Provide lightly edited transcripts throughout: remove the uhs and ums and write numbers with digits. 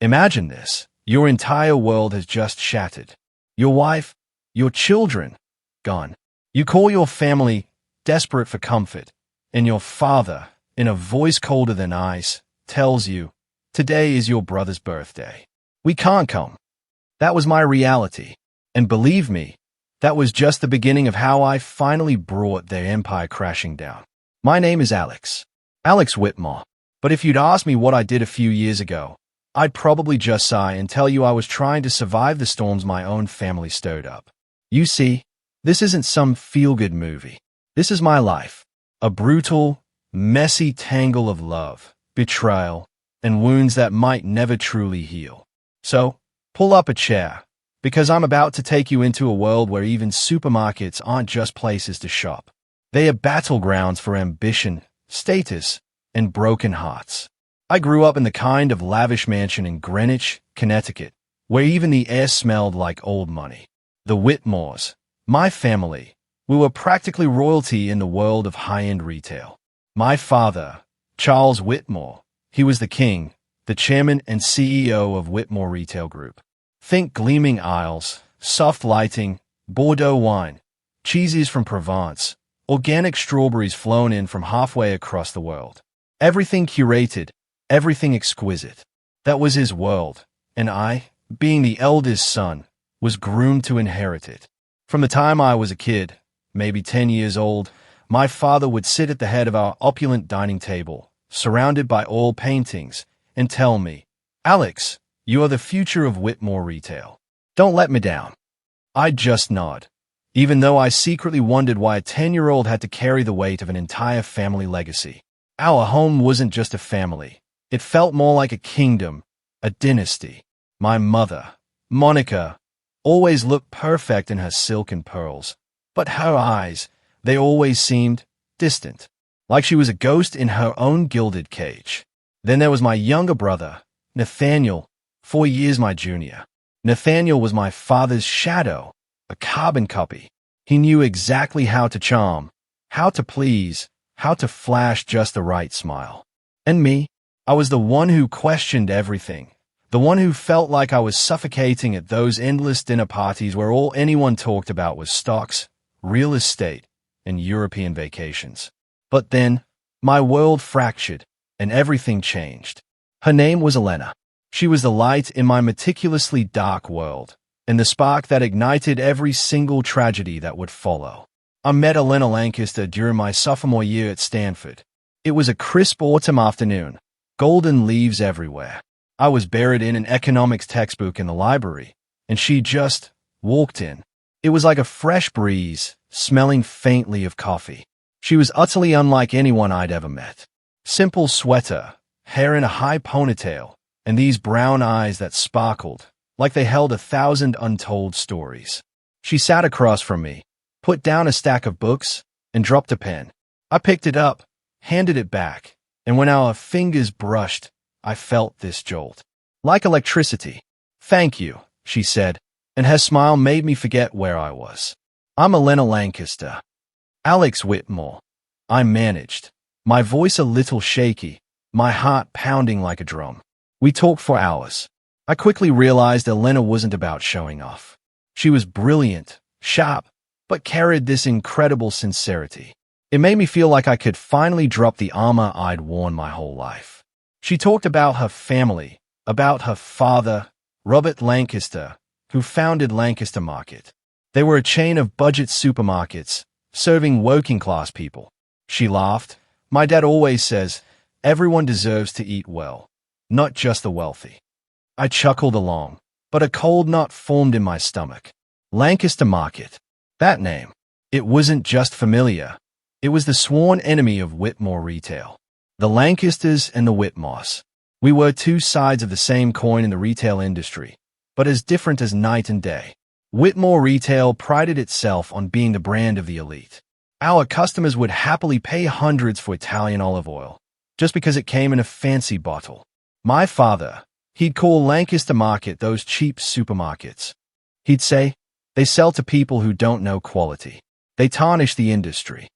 Imagine this. Your entire world has just shattered. Your wife, your children, gone. You call your family, desperate for comfort, and your father, in a voice colder than ice, tells you, "Today is your brother's birthday. We can't come." That was my reality. And believe me, that was just the beginning of how I finally brought their empire crashing down. My name is Alex. Alex Whitmore. But if you'd asked me what I did a few years ago, I'd probably just sigh and tell you I was trying to survive the storms my own family stirred up. You see, this isn't some feel-good movie. This is my life. A brutal, messy tangle of love, betrayal, and wounds that might never truly heal. So, pull up a chair, because I'm about to take you into a world where even supermarkets aren't just places to shop. They are battlegrounds for ambition, status, and broken hearts. I grew up in the kind of lavish mansion in Greenwich, Connecticut, where even the air smelled like old money. The Whitmores, my family, we were practically royalty in the world of high-end retail. My father, Charles Whitmore, he was the king, the chairman and CEO of Whitmore Retail Group. Think gleaming aisles, soft lighting, Bordeaux wine, cheeses from Provence, organic strawberries flown in from halfway across the world. Everything curated, everything exquisite. That was his world, and I, being the eldest son, was groomed to inherit it. From the time I was a kid, maybe 10 years old, my father would sit at the head of our opulent dining table, surrounded by oil paintings, and tell me, "Alex, you are the future of Whitmore Retail. Don't let me down." I'd just nod, even though I secretly wondered why a 10-year-old had to carry the weight of an entire family legacy. Our home wasn't just a family. It felt more like a kingdom, a dynasty. My mother, Monica, always looked perfect in her silk and pearls, but her eyes, they always seemed distant, like she was a ghost in her own gilded cage. Then there was my younger brother, Nathaniel, 4 years my junior. Nathaniel was my father's shadow, a carbon copy. He knew exactly how to charm, how to please, how to flash just the right smile. And me, I was the one who questioned everything, the one who felt like I was suffocating at those endless dinner parties where all anyone talked about was stocks, real estate, and European vacations. But then, my world fractured, and everything changed. Her name was Elena. She was the light in my meticulously dark world, and the spark that ignited every single tragedy that would follow. I met Elena Lancaster during my sophomore year at Stanford. It was a crisp autumn afternoon, golden leaves everywhere. I was buried in an economics textbook in the library, and she just walked in. It was like a fresh breeze, smelling faintly of coffee. She was utterly unlike anyone I'd ever met. Simple sweater, hair in a high ponytail, and these brown eyes that sparkled, like they held 1,000 untold stories. She sat across from me, put down a stack of books, and dropped a pen. I picked it up, handed it back, and when our fingers brushed, I felt this jolt. Like electricity. "Thank you," she said, and her smile made me forget where I was. "I'm Elena Lancaster." "Alex Whitmore." I managed, my voice a little shaky, my heart pounding like a drum. We talked for hours. I quickly realized Elena wasn't about showing off. She was brilliant, sharp, but carried this incredible sincerity. It made me feel like I could finally drop the armor I'd worn my whole life. She talked about her family, about her father, Robert Lancaster, who founded Lancaster Market. They were a chain of budget supermarkets, serving working-class people. She laughed. "My dad always says, everyone deserves to eat well, not just the wealthy." I chuckled along, but a cold knot formed in my stomach. Lancaster Market. That name. It wasn't just familiar. It was the sworn enemy of Whitmore Retail. The Lancasters and the Whitmores. We were two sides of the same coin in the retail industry, but as different as night and day. Whitmore Retail prided itself on being the brand of the elite. Our customers would happily pay hundreds for Italian olive oil, just because it came in a fancy bottle. My father, he'd call Lancaster Market those cheap supermarkets. He'd say, "They sell to people who don't know quality. They tarnish the industry."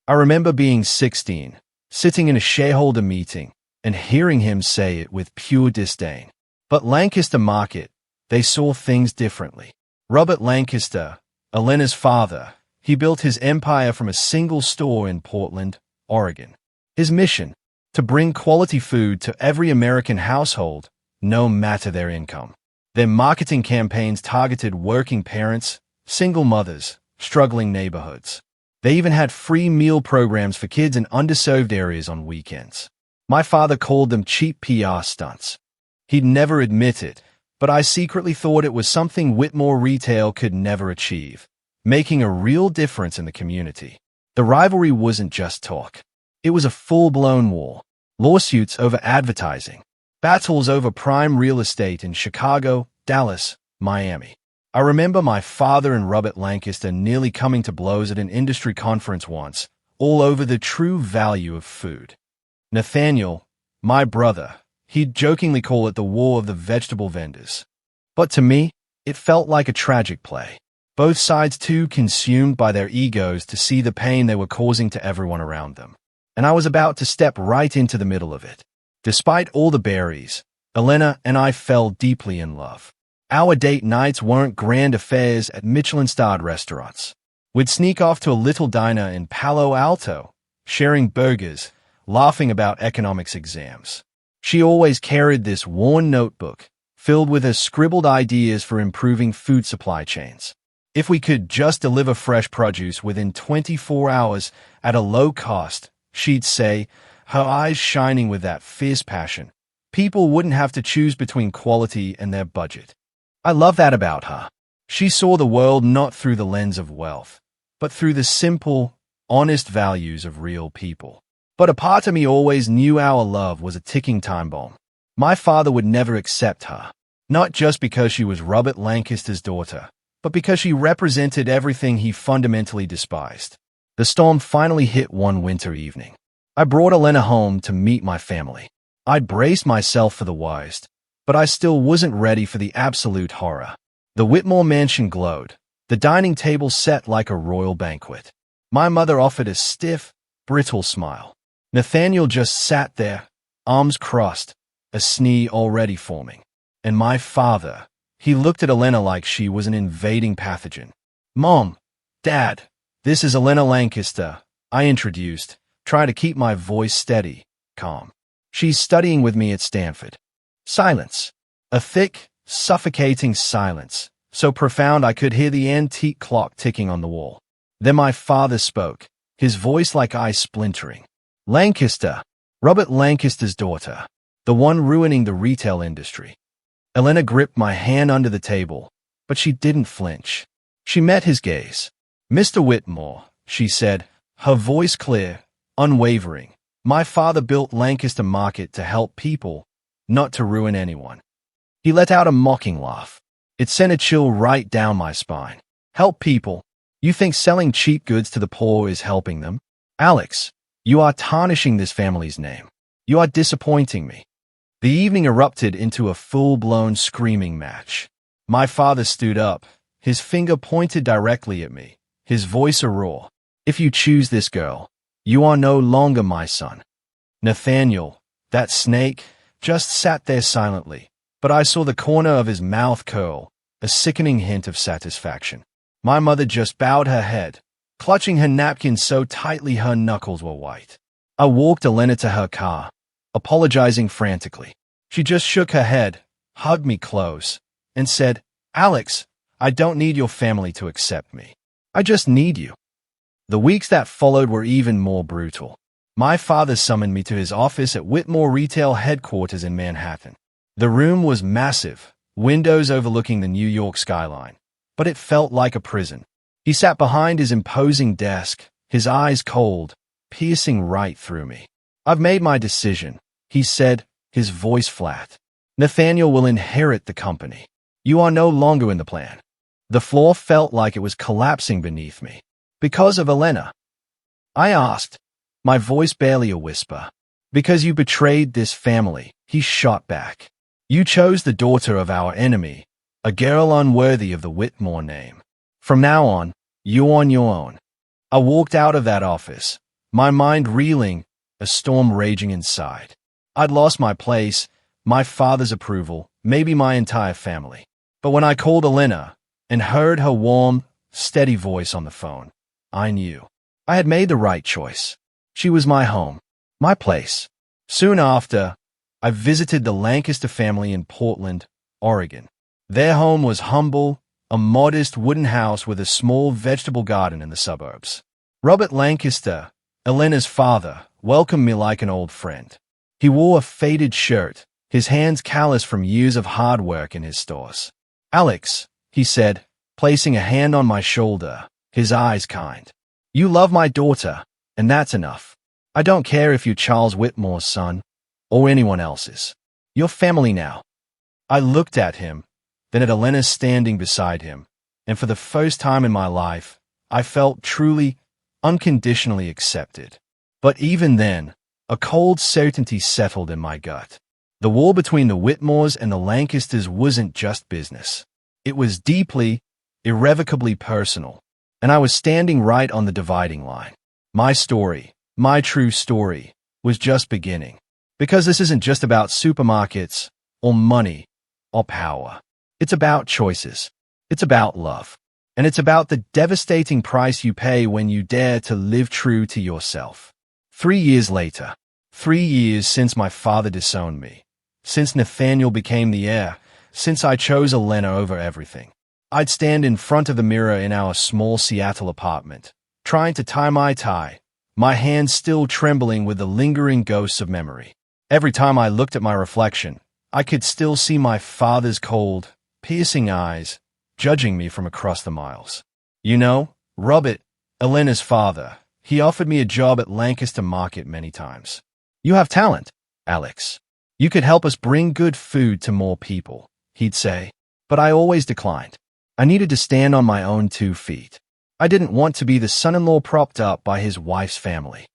I remember being 16, sitting in a shareholder meeting, and hearing him say it with pure disdain. But Lancaster Market, they saw things differently. Robert Lancaster, Elena's father, he built his empire from a single store in Portland, Oregon. His mission, to bring quality food to every American household, no matter their income. Their marketing campaigns targeted working parents, single mothers, struggling neighborhoods. They even had free meal programs for kids in underserved areas on weekends. My father called them cheap PR stunts. He'd never admit it, but I secretly thought it was something Whitmore Retail could never achieve, making a real difference in the community. The rivalry wasn't just talk. It was a full-blown war. Lawsuits over advertising. Battles over prime real estate in Chicago, Dallas, Miami. I remember my father and Robert Lancaster nearly coming to blows at an industry conference once, all over the true value of food. Nathaniel, my brother, he'd jokingly call it the war of the vegetable vendors. But to me, it felt like a tragic play. Both sides too consumed by their egos to see the pain they were causing to everyone around them. And I was about to step right into the middle of it. Despite all the berries, Elena and I fell deeply in love. Our date nights weren't grand affairs at Michelin-starred restaurants. We'd sneak off to a little diner in Palo Alto, sharing burgers, laughing about economics exams. She always carried this worn notebook, filled with her scribbled ideas for improving food supply chains. If we could just deliver fresh produce within 24 hours at a low cost, she'd say, her eyes shining with that fierce passion, people wouldn't have to choose between quality and their budget. I love that about her. She saw the world not through the lens of wealth, but through the simple, honest values of real people. But a part of me always knew our love was a ticking time bomb. My father would never accept her, not just because she was Robert Lancaster's daughter, but because she represented everything he fundamentally despised. The storm finally hit one winter evening. I brought Elena home to meet my family. I'd braced myself for the worst, but I still wasn't ready for the absolute horror. The Whitmore mansion glowed, the dining table set like a royal banquet. My mother offered a stiff, brittle smile. Nathaniel just sat there, arms crossed, a sneer already forming. And my father, he looked at Elena like she was an invading pathogen. "Mom, Dad, this is Elena Lancaster," I introduced, trying to keep my voice steady, calm. "She's studying with me at Stanford." Silence. A thick, suffocating silence, so profound I could hear the antique clock ticking on the wall. Then my father spoke, his voice like ice splintering. "Lancaster, Robert Lancaster's daughter, the one ruining the retail industry." Elena gripped my hand under the table, but she didn't flinch. She met his gaze. "Mr. Whitmore," she said, her voice clear, unwavering. "My father built Lancaster Market to help people, not to ruin anyone." He let out a mocking laugh. It sent a chill right down my spine. "Help people? You think selling cheap goods to the poor is helping them? Alex, you are tarnishing this family's name. You are disappointing me." The evening erupted into a full-blown screaming match. My father stood up, his finger pointed directly at me, his voice a roar. "If you choose this girl, you are no longer my son." Nathaniel, that snake, just sat there silently, but I saw the corner of his mouth curl, a sickening hint of satisfaction. My mother just bowed her head, clutching her napkin so tightly her knuckles were white. I walked Elena to her car, apologizing frantically. She just shook her head, hugged me close, and said, "Alex, I don't need your family to accept me. I just need you." The weeks that followed were even more brutal. My father summoned me to his office at Whitmore Retail headquarters in Manhattan. The room was massive, windows overlooking the New York skyline, but it felt like a prison. He sat behind his imposing desk, his eyes cold, piercing right through me. "I've made my decision," he said, his voice flat. "Nathaniel will inherit the company. You are no longer in the plan." The floor felt like it was collapsing beneath me. "Because of Elena?" I asked, my voice barely a whisper. "Because you betrayed this family," he shot back. "You chose the daughter of our enemy, a girl unworthy of the Whitmore name. From now on, you're on your own." I walked out of that office, my mind reeling, a storm raging inside. I'd lost my place, my father's approval, maybe my entire family. But when I called Elena and heard her warm, steady voice on the phone, I knew I had made the right choice. She was my home, my place. Soon after, I visited the Lancaster family in Portland, Oregon. Their home was humble, a modest wooden house with a small vegetable garden in the suburbs. Robert Lancaster, Elena's father, welcomed me like an old friend. He wore a faded shirt, his hands calloused from years of hard work in his stores. "Alex," he said, placing a hand on my shoulder, his eyes kind. "You love my daughter, and that's enough. I don't care if you're Charles Whitmore's son, or anyone else's. You're family now." I looked at him, then at Elena standing beside him, and for the first time in my life, I felt truly, unconditionally accepted. But even then, a cold certainty settled in my gut. The war between the Whitmores and the Lancasters wasn't just business. It was deeply, irrevocably personal, and I was standing right on the dividing line. My story, my true story, was just beginning. Because this isn't just about supermarkets, or money, or power. It's about choices. It's about love. And it's about the devastating price you pay when you dare to live true to yourself. 3 years later, 3 years since my father disowned me, since Nathaniel became the heir, since I chose Elena over everything, I'd stand in front of the mirror in our small Seattle apartment, trying to tie my tie, my hands still trembling with the lingering ghosts of memory. Every time I looked at my reflection, I could still see my father's cold, piercing eyes, judging me from across the miles. "You know, Robert, Elena's father, he offered me a job at Lancaster Market many times. 'You have talent, Alex. You could help us bring good food to more people,' he'd say. But I always declined. I needed to stand on my own 2 feet. I didn't want to be the son-in-law propped up by his wife's family.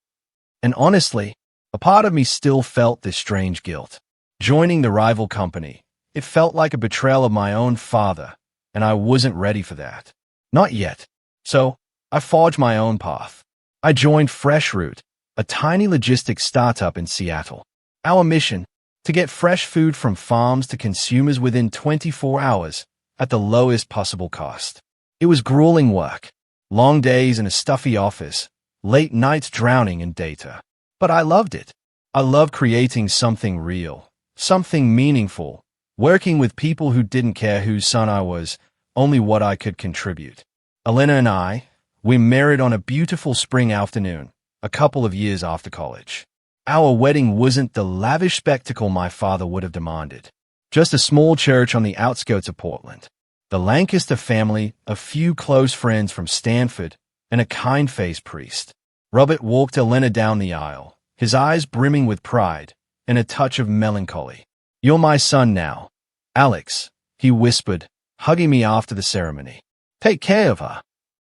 And honestly, a part of me still felt this strange guilt. Joining the rival company, it felt like a betrayal of my own father, and I wasn't ready for that. Not yet. So, I forged my own path. I joined Fresh Route, a tiny logistics startup in Seattle. Our mission, to get fresh food from farms to consumers within 24 hours, at the lowest possible cost. It was grueling work. Long days in a stuffy office, late nights drowning in data. But I loved it. I loved creating something real, something meaningful, working with people who didn't care whose son I was, only what I could contribute. Elena and we married on a beautiful spring afternoon, a couple of years after college. Our wedding wasn't the lavish spectacle my father would have demanded. Just a small church on the outskirts of Portland. The Lancaster family, a few close friends from Stanford, and a kind-faced priest. Robert walked Elena down the aisle, his eyes brimming with pride and a touch of melancholy. "You're my son now, Alex," he whispered, hugging me after the ceremony. "Take care of her."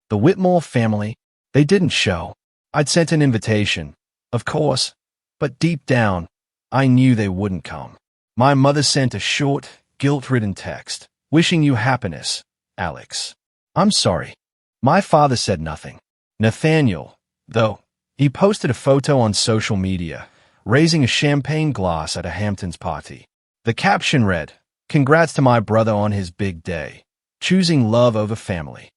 The Whitmore family, they didn't show. I'd sent an invitation, of course, but deep down, I knew they wouldn't come. My mother sent a short, guilt-ridden text, "Wishing you happiness, Alex." "I'm sorry." My father said nothing. Nathaniel, though, he posted a photo on social media, raising a champagne glass at a Hamptons party. The caption read, "Congrats to my brother on his big day, choosing love over family."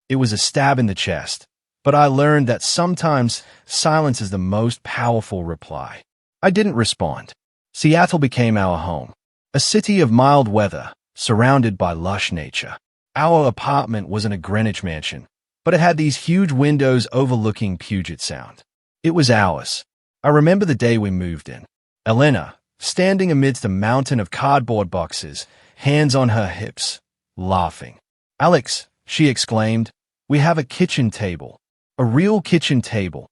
It was a stab in the chest, but I learned that sometimes silence is the most powerful reply. I didn't respond. Seattle became our home, a city of mild weather, surrounded by lush nature. Our apartment wasn't a Greenwich mansion, but it had these huge windows overlooking Puget Sound. It was ours. I remember the day we moved in. Elena, standing amidst a mountain of cardboard boxes, hands on her hips, laughing. "Alex," she exclaimed, "we have a kitchen table. A real kitchen table."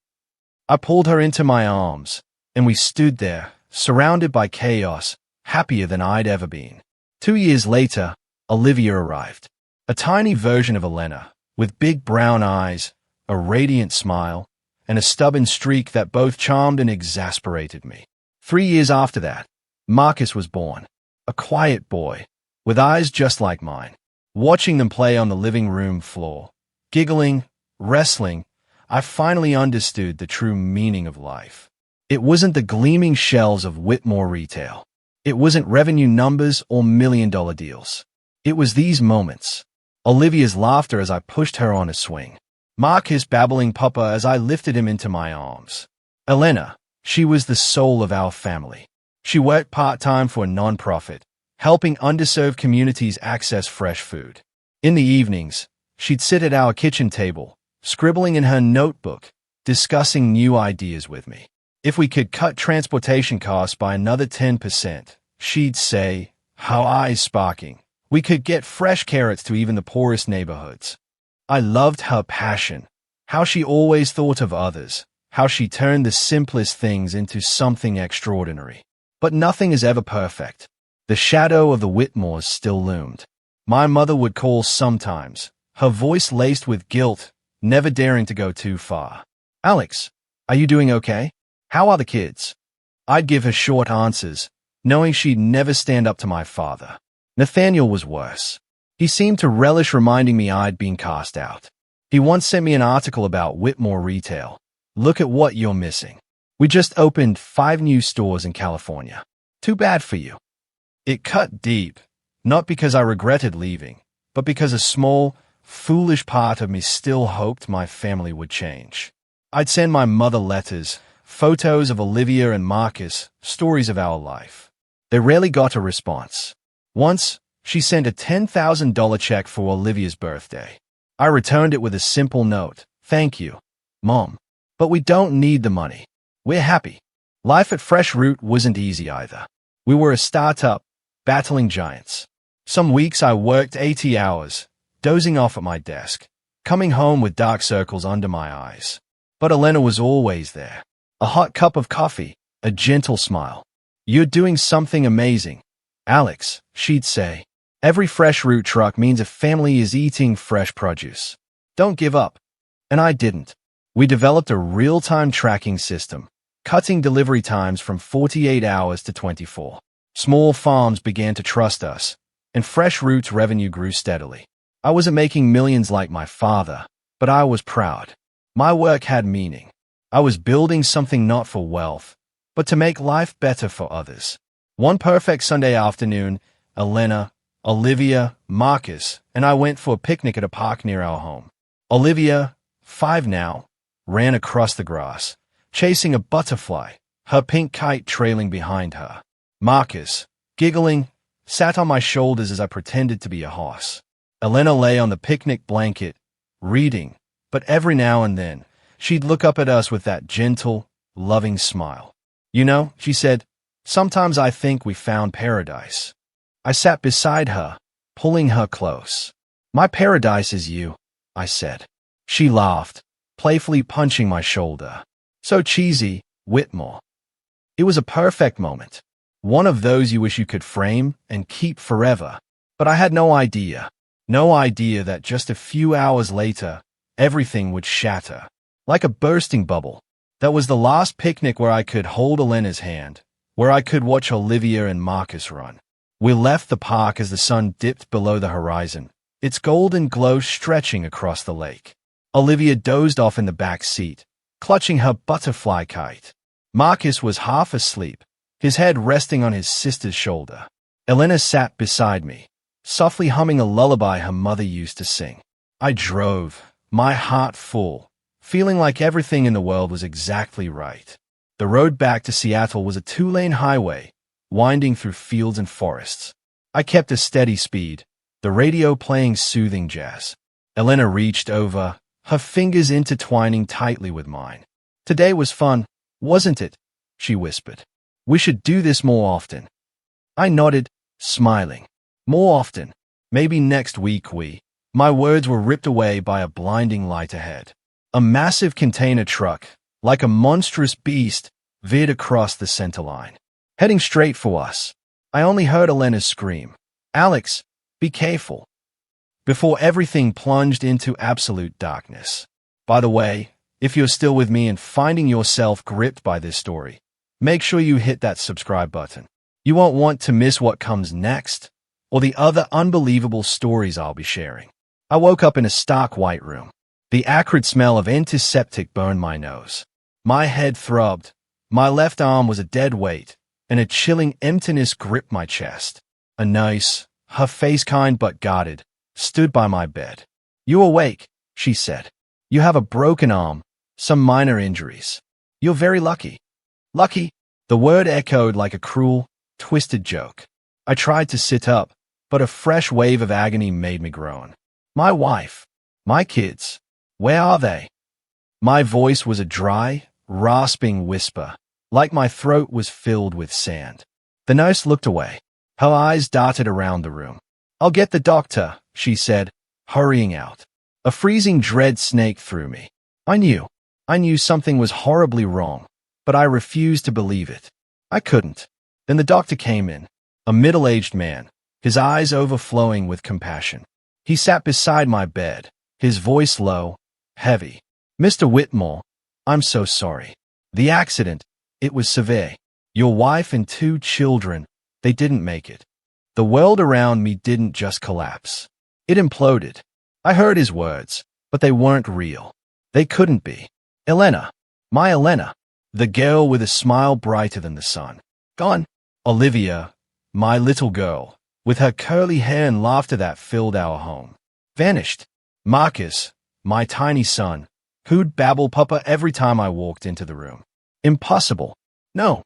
I pulled her into my arms, and we stood there, surrounded by chaos, happier than I'd ever been. 2 years later, Olivia arrived. A tiny version of Elena, with big brown eyes, a radiant smile, and a stubborn streak that both charmed and exasperated me. 3 years after that, Marcus was born, a quiet boy, with eyes just like mine. Watching them play on the living room floor, giggling, wrestling, I finally understood the true meaning of life. It wasn't the gleaming shelves of Whitmore retail. It wasn't revenue numbers or million-dollar deals. It was these moments. Olivia's laughter as I pushed her on a swing. Marcus babbling Papa as I lifted him into my arms. Elena, she was the soul of our family. She worked part-time for a non-profit, helping underserved communities access fresh food. In the evenings, she'd sit at our kitchen table, scribbling in her notebook, discussing new ideas with me. If we could cut transportation costs by another 10%, she'd say, her eyes sparking, we could get fresh carrots to even the poorest neighborhoods. I loved her passion, how she always thought of others, how she turned the simplest things into something extraordinary. But nothing is ever perfect. The shadow of the Whitmores still loomed. My mother would call sometimes, her voice laced with guilt, never daring to go too far. Alex, are you doing okay? How are the kids? I'd give her short answers, knowing she'd never stand up to my father. Nathaniel was worse. He seemed to relish reminding me I'd been cast out. He once sent me an article about Whitmore retail. Look at what you're missing. We just opened 5 new stores in California. Too bad for you. It cut deep, not because I regretted leaving, but because a small, foolish part of me still hoped my family would change. I'd send my mother letters, photos of Olivia and Marcus, stories of our life. They rarely got a response. Once, she sent a $10,000 check for Olivia's birthday. I returned it with a simple note, "Thank you, Mom. But we don't need the money. We're happy." Life at Fresh Root wasn't easy either. We were a startup, battling giants. Some weeks I worked 80 hours, dozing off at my desk, coming home with dark circles under my eyes. But Elena was always there. A hot cup of coffee, a gentle smile. "You're doing something amazing, Alex," she'd say. "Every Fresh Root truck means a family is eating fresh produce. Don't give up." And I didn't. We developed a real-time tracking system, cutting delivery times from 48 hours to 24. Small farms began to trust us, and Fresh Root's revenue grew steadily. I wasn't making millions like my father, but I was proud. My work had meaning. I was building something not for wealth, but to make life better for others. One perfect Sunday afternoon, Elena, Olivia, Marcus, and I went for a picnic at a park near our home. Olivia, 5 now, ran across the grass, chasing a butterfly, her pink kite trailing behind her. Marcus, giggling, sat on my shoulders as I pretended to be a horse. Elena lay on the picnic blanket, reading, but every now and then, she'd look up at us with that gentle, loving smile. "You know," she said, "sometimes I think we found paradise." I sat beside her, pulling her close. "My paradise is you," I said. She laughed, playfully punching my shoulder. "So cheesy, Whitmore." It was a perfect moment. One of those you wish you could frame and keep forever. But I had no idea that just a few hours later, everything would shatter. Like a bursting bubble. That was the last picnic where I could hold Elena's hand, where I could watch Olivia and Marcus run. We left the park as the sun dipped below the horizon, its golden glow stretching across the lake. Olivia dozed off in the back seat, clutching her butterfly kite. Marcus was half asleep, his head resting on his sister's shoulder. Elena sat beside me, softly humming a lullaby her mother used to sing. I drove, my heart full, feeling like everything in the world was exactly right. The road back to Seattle was a 2-lane highway, winding through fields and forests. I kept a steady speed, the radio playing soothing jazz. Elena reached over, her fingers intertwining tightly with mine. "Today was fun, wasn't it?" she whispered. "We should do this more often." I nodded, smiling. More often. Maybe next week My words were ripped away by a blinding light ahead. A massive container truck, like a monstrous beast, veered across the center line, heading straight for us. I only heard Elena's scream, "Alex, be careful," before everything plunged into absolute darkness. By the way, if you're still with me and finding yourself gripped by this story, make sure you hit that subscribe button. You won't want to miss what comes next, or the other unbelievable stories I'll be sharing. I woke up in a stark white room. The acrid smell of antiseptic burned my nose. My head throbbed. My left arm was a dead weight, and a chilling emptiness gripped my chest. A nurse, her face kind but guarded, stood by my bed. "You awake," she said. "You have a broken arm, some minor injuries. You're very lucky." Lucky? The word echoed like a cruel, twisted joke. I tried to sit up, but a fresh wave of agony made me groan. My wife, my kids, where are they? My voice was a dry, rasping whisper, like my throat was filled with sand. The nurse looked away. Her eyes darted around the room. "I'll get the doctor," she said, hurrying out. A freezing dread snaked through me. I knew something was horribly wrong, but I refused to believe it. I couldn't. Then the doctor came in, a middle-aged man, his eyes overflowing with compassion. He sat beside my bed, his voice low, heavy. "Mr. Whitmore, I'm so sorry. The accident, it was severe. Your wife and 2 children, they didn't make it." The world around me didn't just collapse. It imploded. I heard his words, but they weren't real. They couldn't be. Elena, my Elena, the girl with a smile brighter than the sun. Gone. Olivia, my little girl, with her curly hair and laughter that filled our home. Vanished. Marcus, my tiny son, who'd babble papa every time I walked into the room. Impossible. No.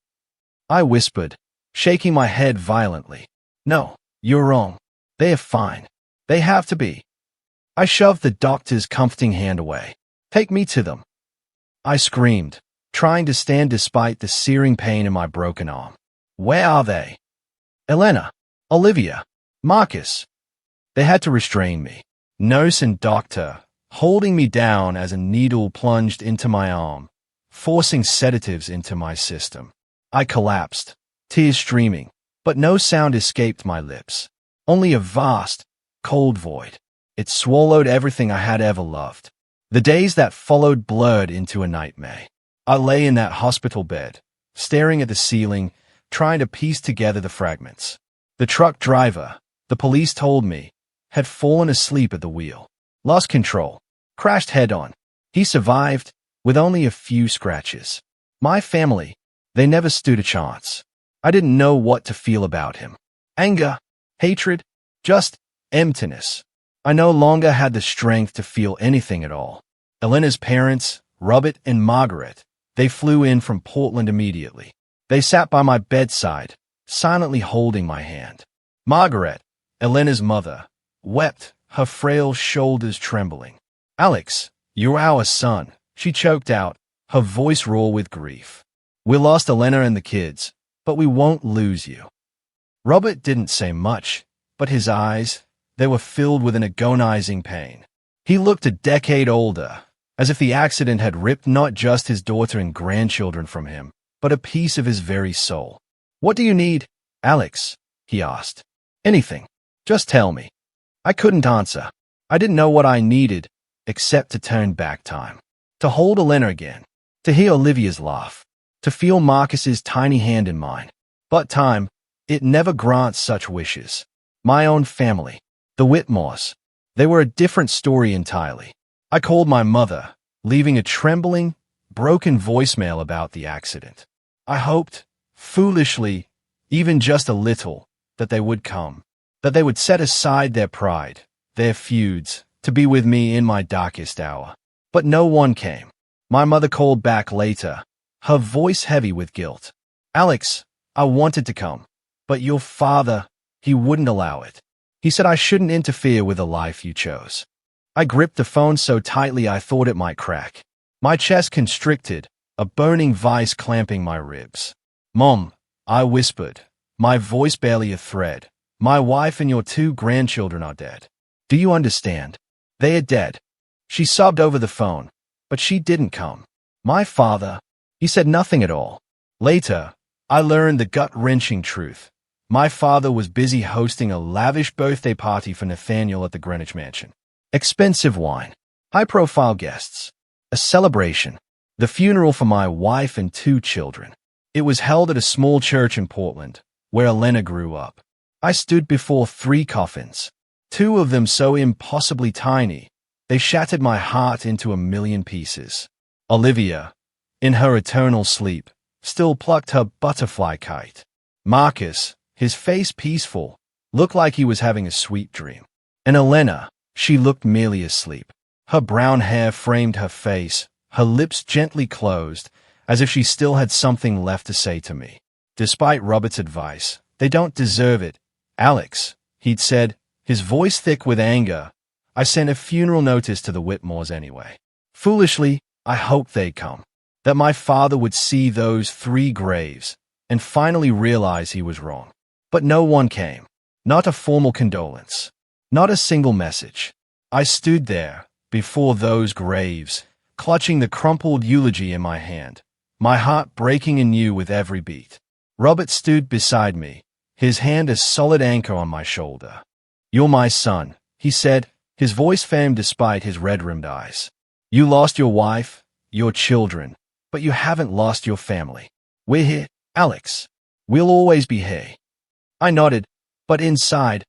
I whispered, shaking my head violently. "No, you're wrong. They are fine. They have to be." I shoved the doctor's comforting hand away. "Take me to them," I screamed, trying to stand despite the searing pain in my broken arm. "Where are they?" "Elena, Olivia, Marcus." They had to restrain me. Nurse and doctor, holding me down as a needle plunged into my arm, forcing sedatives into my system. I collapsed, tears streaming, but no sound escaped my lips. Only a vast, cold void. It swallowed everything I had ever loved. The days that followed blurred into a nightmare. I lay in that hospital bed, staring at the ceiling, trying to piece together the fragments. The truck driver, the police told me, had fallen asleep at the wheel, lost control, crashed head-on. He survived, with only a few scratches. My family, they never stood a chance. I didn't know what to feel about him. Anger, hatred, just emptiness. I no longer had the strength to feel anything at all. Elena's parents, Robert and Margaret, they flew in from Portland immediately. They sat by my bedside, silently holding my hand. Margaret, Elena's mother, wept, her frail shoulders trembling. "Alex, you're our son," she choked out, her voice raw with grief. "We lost Elena and the kids, but we won't lose you." Robert didn't say much, but his eyes, they were filled with an agonizing pain. He looked a decade older, as if the accident had ripped not just his daughter and grandchildren from him, but a piece of his very soul. "What do you need, Alex?" he asked. "Anything. Just tell me." I couldn't answer. I didn't know what I needed, except to turn back time. To hold Elena again. To hear Olivia's laugh. To feel Marcus's tiny hand in mine. But time, it never grants such wishes. My own family. The Whitmores. They were a different story entirely. I called my mother, leaving a trembling, broken voicemail about the accident. I hoped, foolishly, even just a little, that they would come. That they would set aside their pride, their feuds, to be with me in my darkest hour. But no one came. My mother called back later, her voice heavy with guilt. "Alex, I wanted to come, but your father, he wouldn't allow it. He said I shouldn't interfere with the life you chose." I gripped the phone so tightly I thought it might crack. My chest constricted, a burning vice clamping my ribs. "Mom," I whispered, my voice barely a thread. "My wife and your 2 grandchildren are dead. Do you understand? They are dead." She sobbed over the phone, but she didn't come. My father, he said nothing at all. Later, I learned the gut-wrenching truth. My father was busy hosting a lavish birthday party for Nathaniel at the Greenwich Mansion. Expensive wine, high-profile guests, a celebration, the funeral for my wife and 2 children. It was held at a small church in Portland, where Elena grew up. I stood before 3 coffins, 2 of them so impossibly tiny, they shattered my heart into a million pieces. Olivia, in her eternal sleep, still plucked her butterfly kite. Marcus, his face peaceful, looked like he was having a sweet dream. And Elena, she looked merely asleep. Her brown hair framed her face, her lips gently closed, as if she still had something left to say to me. Despite Robert's advice, they don't deserve it. Alex, he'd said, his voice thick with anger. I sent a funeral notice to the Whitmores anyway. Foolishly, I hoped they'd come, that my father would see those 3 graves, and finally realize he was wrong. But no one came. Not a formal condolence. Not a single message. I stood there, before those graves, clutching the crumpled eulogy in my hand, my heart breaking anew with every beat. Robert stood beside me, his hand a solid anchor on my shoulder. "You're my son," he said, his voice firm despite his red-rimmed eyes. "You lost your wife, your children, but you haven't lost your family. We're here, Alex. We'll always be here." I nodded, but inside,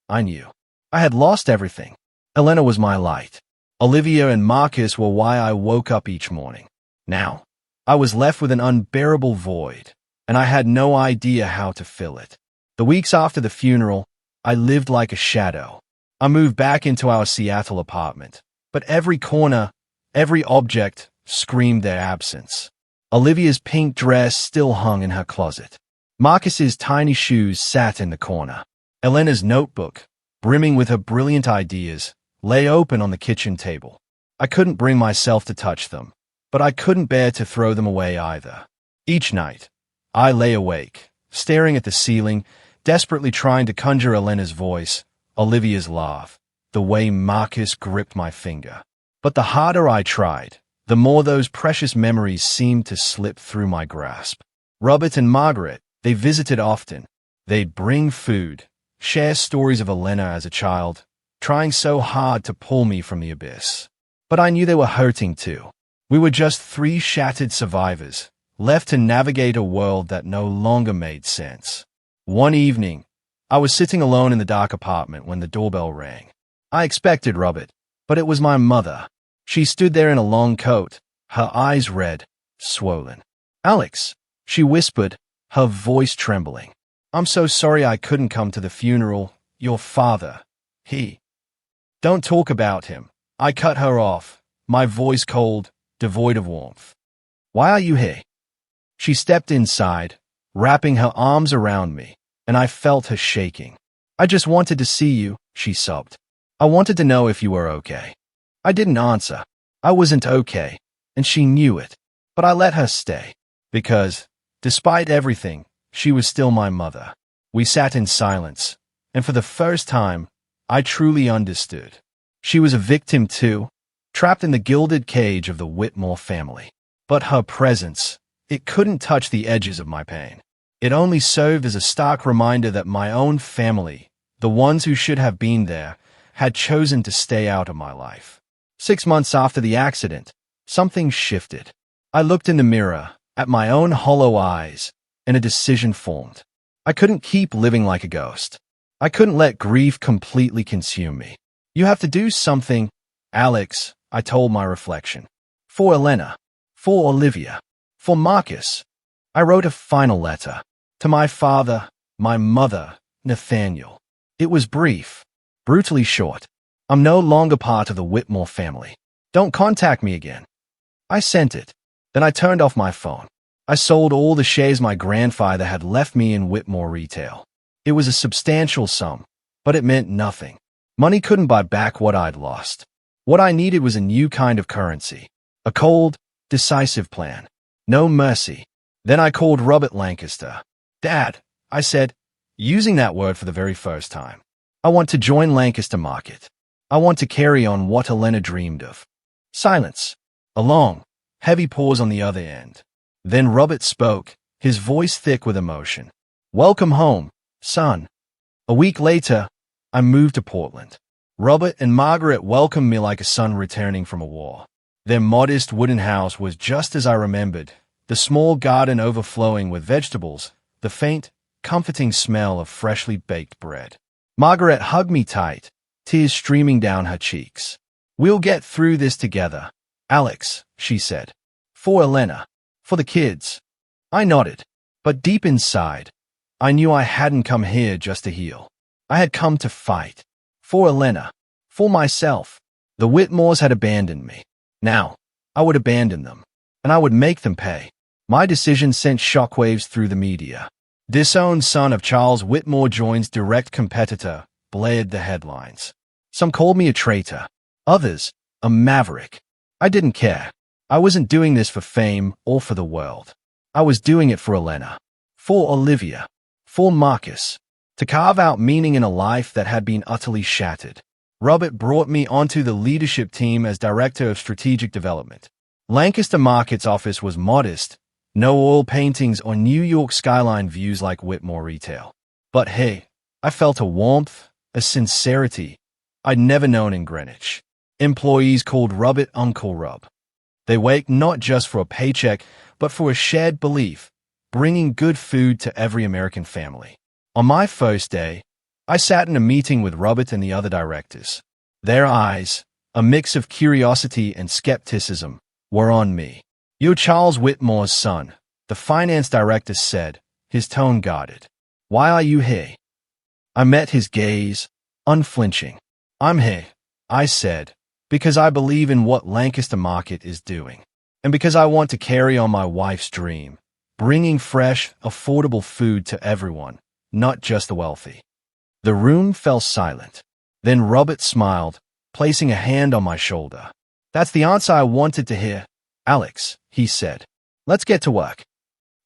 I knew. I had lost everything. Elena was my light. Olivia and Marcus were why I woke up each morning. Now, I was left with an unbearable void, and I had no idea how to fill it. The weeks after the funeral, I lived like a shadow. I moved back into our Seattle apartment, but every corner, every object screamed their absence. Olivia's pink dress still hung in her closet. Marcus's tiny shoes sat in the corner. Elena's notebook, brimming with her brilliant ideas, lay open on the kitchen table. I couldn't bring myself to touch them, but I couldn't bear to throw them away either. Each night, I lay awake, staring at the ceiling, desperately trying to conjure Elena's voice, Olivia's laugh, the way Marcus gripped my finger. But the harder I tried, the more those precious memories seemed to slip through my grasp. Robert and Margaret, they visited often. They'd bring food, share stories of Elena as a child, trying so hard to pull me from the abyss. But I knew they were hurting too. We were just 3 shattered survivors, left to navigate a world that no longer made sense. One evening, I was sitting alone in the dark apartment when the doorbell rang. I expected Robert, but it was my mother. She stood there in a long coat, her eyes red, swollen. "Alex," she whispered, her voice trembling. "I'm so sorry I couldn't come to the funeral. Your father, he..." "Don't talk about him." I cut her off, my voice cold, devoid of warmth. "Why are you here?" She stepped inside, wrapping her arms around me, and I felt her shaking. "I just wanted to see you," she sobbed. "I wanted to know if you were okay." I didn't answer. I wasn't okay, and she knew it. But I let her stay, because, despite everything, she was still my mother. We sat in silence, and for the first time, I truly understood. She was a victim too, trapped in the gilded cage of the Whitmore family. But her presence, it couldn't touch the edges of my pain. It only served as a stark reminder that my own family, the ones who should have been there, had chosen to stay out of my life. 6 months after the accident, something shifted. I looked in the mirror, at my own hollow eyes, and a decision formed. I couldn't keep living like a ghost. I couldn't let grief completely consume me. "You have to do something, Alex," I told my reflection. "For Elena, for Olivia, for Marcus." I wrote a final letter. To my father, my mother, Nathaniel. It was brief, brutally short. "I'm no longer part of the Whitmore family. Don't contact me again." I sent it. Then I turned off my phone. I sold all the shares my grandfather had left me in Whitmore Retail. It was a substantial sum, but it meant nothing. Money couldn't buy back what I'd lost. What I needed was a new kind of currency. A cold, decisive plan. No mercy. Then I called Robert Lancaster. "Dad," I said, using that word for the very first time. "I want to join Lancaster Market. I want to carry on what Elena dreamed of." Silence. A long, heavy pause on the other end. Then Robert spoke, his voice thick with emotion. "Welcome home, son." A week later, I moved to Portland. Robert and Margaret welcomed me like a son returning from a war. Their modest wooden house was just as I remembered, the small garden overflowing with vegetables, the faint, comforting smell of freshly baked bread. Margaret hugged me tight, tears streaming down her cheeks. "We'll get through this together, Alex," she said. "For Elena. For the kids." I nodded, but deep inside, I knew I hadn't come here just to heal. I had come to fight. For Elena. For myself. The Whitmores had abandoned me. Now, I would abandon them. And I would make them pay. My decision sent shockwaves through the media. Disowned son of Charles Whitmore joins direct competitor, blared the headlines. Some called me a traitor. Others, a maverick. I didn't care. I wasn't doing this for fame or for the world. I was doing it for Elena. For Olivia. For Marcus. To carve out meaning in a life that had been utterly shattered. Robert brought me onto the leadership team as Director of Strategic Development. Lancaster Market's office was modest, no oil paintings or New York skyline views like Whitmore Retail. But hey, I felt a warmth, a sincerity I'd never known in Greenwich. Employees called Robert Uncle Rob. They worked not just for a paycheck, but for a shared belief, bringing good food to every American family. On my first day, I sat in a meeting with Robert and the other directors. Their eyes, a mix of curiosity and skepticism, were on me. "You're Charles Whitmore's son," the finance director said, his tone guarded. "Why are you here?" I met his gaze, unflinching. "I'm here," I said, "because I believe in what Lancaster Market is doing. And because I want to carry on my wife's dream, bringing fresh, affordable food to everyone, not just the wealthy." The room fell silent. Then Robert smiled, placing a hand on my shoulder. "That's the answer I wanted to hear, Alex," he said. "Let's get to work."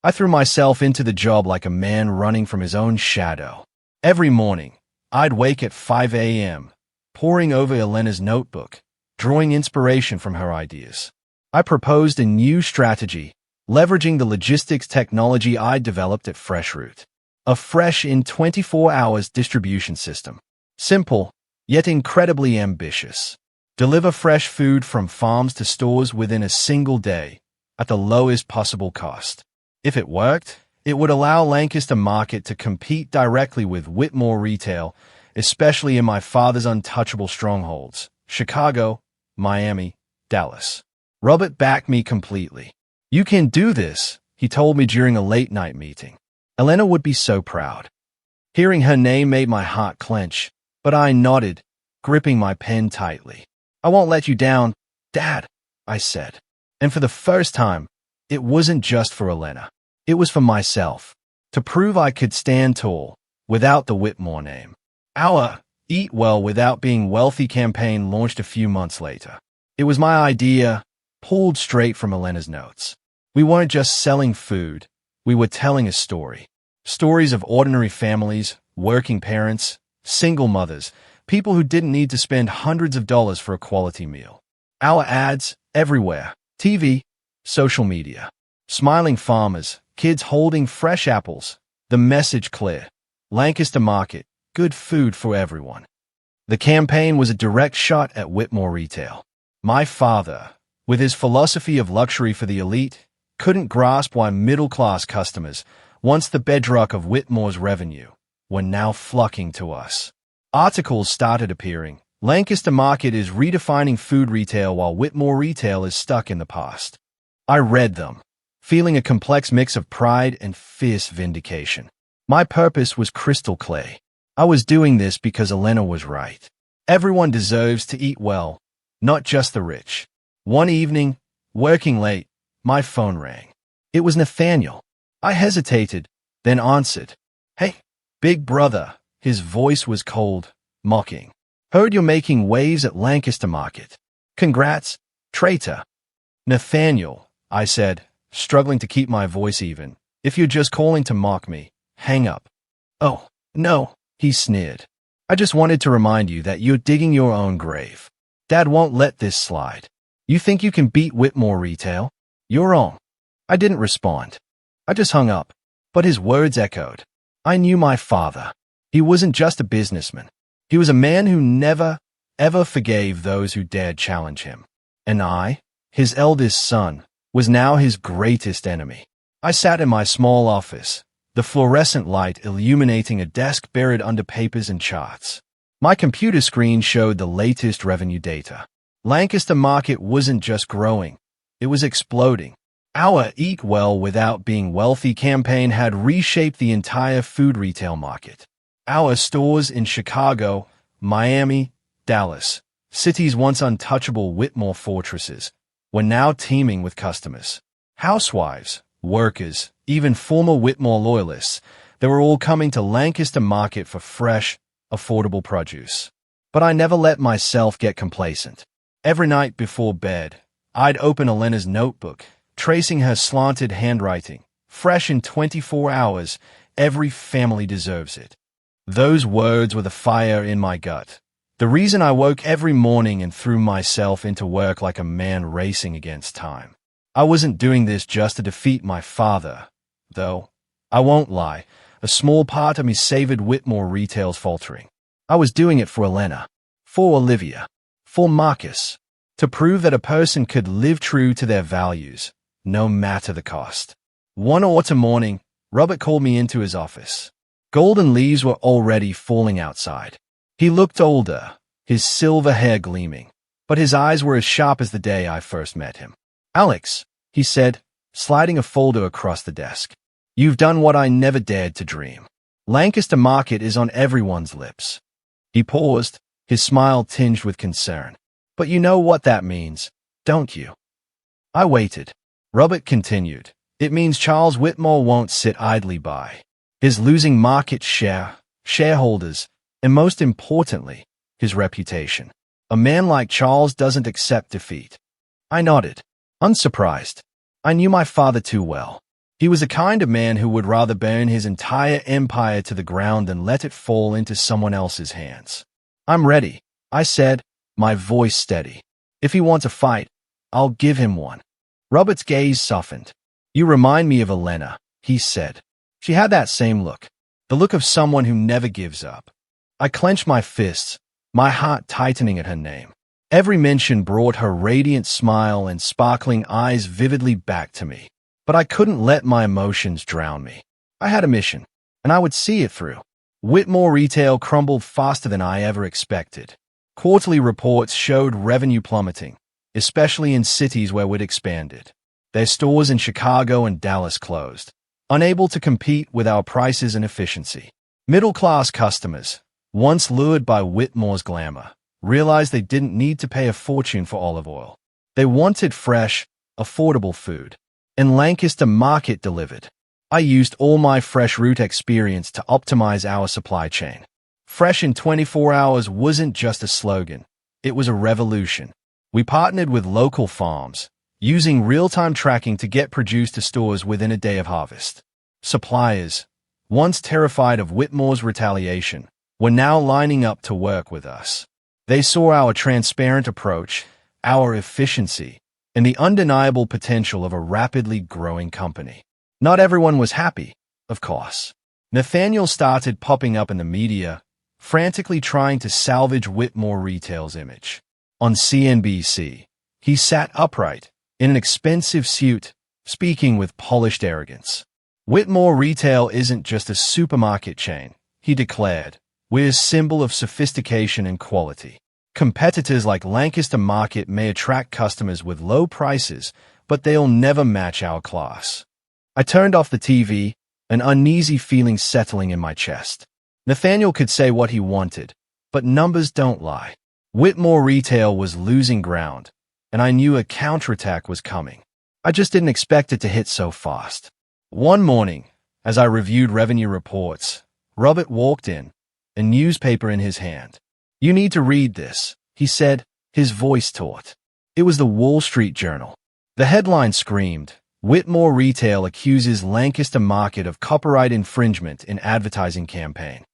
I threw myself into the job like a man running from his own shadow. Every morning, I'd wake at 5 a.m., poring over Elena's notebook, drawing inspiration from her ideas. I proposed a new strategy, leveraging the logistics technology I'd developed at FreshRoute. A fresh in 24 hours distribution system. Simple, yet incredibly ambitious. Deliver fresh food from farms to stores within a single day, at the lowest possible cost. If it worked, it would allow Lancaster Market to compete directly with Whitmore Retail, especially in my father's untouchable strongholds, Chicago, Miami, Dallas. Robert backed me completely. "You can do this," he told me during a late-night meeting. Elena would be so proud. Hearing her name made my heart clench, but I nodded, gripping my pen tightly. "I won't let you down, Dad," I said. And for the first time, it wasn't just for Elena. It was for myself, to prove I could stand tall, without the Whitmore name. Our Eat Well Without Being Wealthy campaign launched a few months later. It was my idea, pulled straight from Elena's notes. We weren't just selling food, we were telling a story. Stories of ordinary families, working parents, single mothers, people who didn't need to spend hundreds of dollars for a quality meal. Our ads, everywhere. TV, social media. Smiling farmers, kids holding fresh apples. The message clear. Lancaster Market, good food for everyone. The campaign was a direct shot at Whitmore Retail. My father, with his philosophy of luxury for the elite, couldn't grasp why middle-class customers, once the bedrock of Whitmore's revenue, were now flocking to us. Articles started appearing. Lancaster Market is redefining food retail while Whitmore Retail is stuck in the past. I read them, feeling a complex mix of pride and fierce vindication. My purpose was crystal clear. I was doing this because Elena was right. Everyone deserves to eat well, not just the rich. One evening, working late, my phone rang. It was Nathaniel. I hesitated, then answered. "Hey, big brother." His voice was cold, mocking. "Heard you're making waves at Lancaster Market. Congrats, traitor." "Nathaniel," I said, struggling to keep my voice even. "If you're just calling to mock me, hang up." "Oh, no," he sneered. "I just wanted to remind you that you're digging your own grave. Dad won't let this slide. You think you can beat Whitmore Retail? You're wrong." I didn't respond. I just hung up. But his words echoed. I knew my father. He wasn't just a businessman. He was a man who never, ever forgave those who dared challenge him. And I, his eldest son, was now his greatest enemy. I sat in my small office, the fluorescent light illuminating a desk buried under papers and charts. My computer screen showed the latest revenue data. Lancaster Market wasn't just growing, it was exploding. Our Eat Well Without Being Wealthy campaign had reshaped the entire food retail market. Our stores in Chicago, Miami, Dallas, cities once untouchable Whitmore fortresses, were now teeming with customers. Housewives, workers, even former Whitmore loyalists, they were all coming to Lancaster Market for fresh, affordable produce. But I never let myself get complacent. Every night before bed, I'd open Elena's notebook, tracing her slanted handwriting. Fresh in 24 hours, every family deserves it. Those words were the fire in my gut. The reason I woke every morning and threw myself into work like a man racing against time. I wasn't doing this just to defeat my father, though. I won't lie, a small part of me savored Whitmore retail's faltering. I was doing it for Elena, for Olivia, for Marcus, to prove that a person could live true to their values, no matter the cost. One autumn morning, Robert called me into his office. Golden leaves were already falling outside. He looked older, his silver hair gleaming, but his eyes were as sharp as the day I first met him. "Alex," he said, sliding a folder across the desk. "You've done what I never dared to dream. Lancaster Market is on everyone's lips." He paused, his smile tinged with concern. "But you know what that means, don't you?" I waited. Robert continued. "It means Charles Whitmore won't sit idly by. His losing market share, shareholders, and most importantly, his reputation. A man like Charles doesn't accept defeat." I nodded, unsurprised. I knew my father too well. He was the kind of man who would rather burn his entire empire to the ground than let it fall into someone else's hands. "I'm ready," I said, my voice steady. "If he wants a fight, I'll give him one." Robert's gaze softened. "You remind me of Elena," he said. She had that same look, the look of someone who never gives up. I clenched my fists, my heart tightening at her name. Every mention brought her radiant smile and sparkling eyes vividly back to me. But I couldn't let my emotions drown me. I had a mission, and I would see it through. Whitmore retail crumbled faster than I ever expected. Quarterly reports showed revenue plummeting, especially in cities where we'd expanded. Their stores in Chicago and Dallas closed, unable to compete with our prices and efficiency. Middle-class customers, once lured by Whitmore's glamour, realized they didn't need to pay a fortune for olive oil. They wanted fresh, affordable food. And Lancaster Market delivered. I used all my fresh route experience to optimize our supply chain. Fresh in 24 hours wasn't just a slogan, it was a revolution. We partnered with local farms, using real-time tracking to get produce to stores within a day of harvest. Suppliers, once terrified of Whitmore's retaliation, were now lining up to work with us. They saw our transparent approach, our efficiency, and the undeniable potential of a rapidly growing company. Not everyone was happy, of course. Nathaniel started popping up in the media, frantically trying to salvage Whitmore retail's image. On CNBC, he sat upright, in an expensive suit, speaking with polished arrogance. "Whitmore retail isn't just a supermarket chain," he declared. "We're a symbol of sophistication and quality. Competitors like Lancaster Market may attract customers with low prices, but they'll never match our class." I turned off the TV, an uneasy feeling settling in my chest. Nathaniel could say what he wanted, but numbers don't lie. Whitmore retail was losing ground, and I knew a counterattack was coming. I just didn't expect it to hit so fast. One morning, as I reviewed revenue reports, Robert walked in, a newspaper in his hand. "You need to read this," he said, his voice taut. It was the Wall Street Journal. The headline screamed, "Whitmore Retail accuses Lancaster Market of copyright infringement in advertising campaign."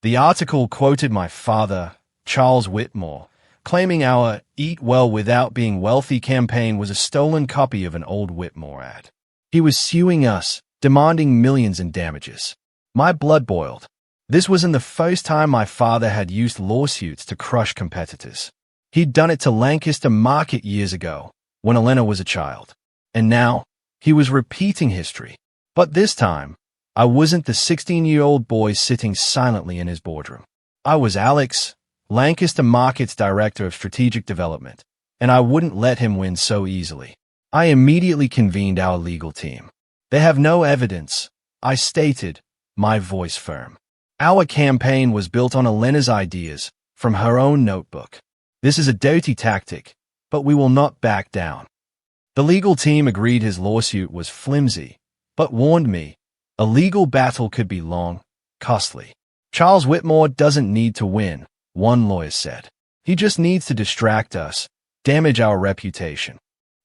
The article quoted my father, Charles Whitmore, claiming our Eat Well Without Being Wealthy campaign was a stolen copy of an old Whitmore ad. He was suing us, demanding millions in damages. My blood boiled. This wasn't the first time my father had used lawsuits to crush competitors. He'd done it to Lancaster Market years ago, when Elena was a child. And now, he was repeating history. But this time, I wasn't the 16-year-old boy sitting silently in his boardroom. I was Alex, Lancaster Market's Director of Strategic Development, and I wouldn't let him win so easily. I immediately convened our legal team. They have no evidence, I stated, my voice firm. Our campaign was built on Elena's ideas from her own notebook. This is a dirty tactic, but we will not back down. The legal team agreed his lawsuit was flimsy, but warned me a legal battle could be long, costly. Charles Whitmore doesn't need to win, one lawyer said. He just needs to distract us, damage our reputation.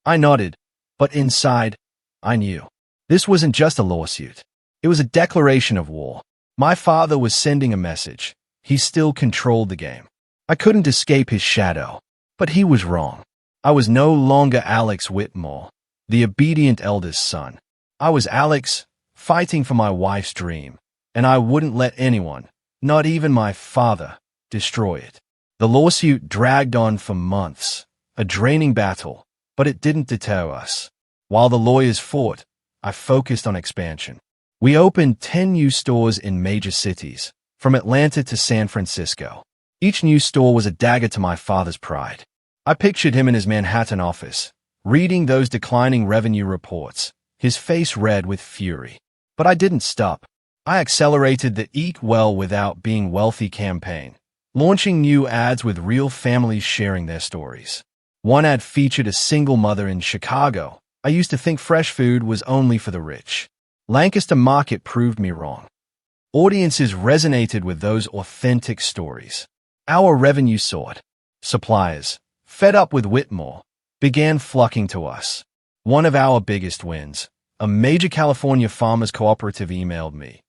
I nodded, but inside, I knew. This wasn't just a lawsuit. It was a declaration of war. My father was sending a message. He still controlled the game. I couldn't escape his shadow, but he was wrong. I was no longer Alex Whitmore, the obedient eldest son. I was Alex, fighting for my wife's dream, and I wouldn't let anyone, not even my father, destroy it. The lawsuit dragged on for months, a draining battle, but it didn't deter us. While the lawyers fought, I focused on expansion. We opened 10 new stores in major cities, from Atlanta to San Francisco. Each new store was a dagger to my father's pride. I pictured him in his Manhattan office, reading those declining revenue reports, his face red with fury. But I didn't stop. I accelerated the Eat Well Without Being Wealthy campaign, launching new ads with real families sharing their stories. One ad featured a single mother in Chicago. I used to think fresh food was only for the rich. Lancaster Market proved me wrong. Audiences resonated with those authentic stories. Our revenue soared. Suppliers, fed up with Whitmore, began flocking to us. One of our biggest wins, a major California farmers cooperative, emailed me,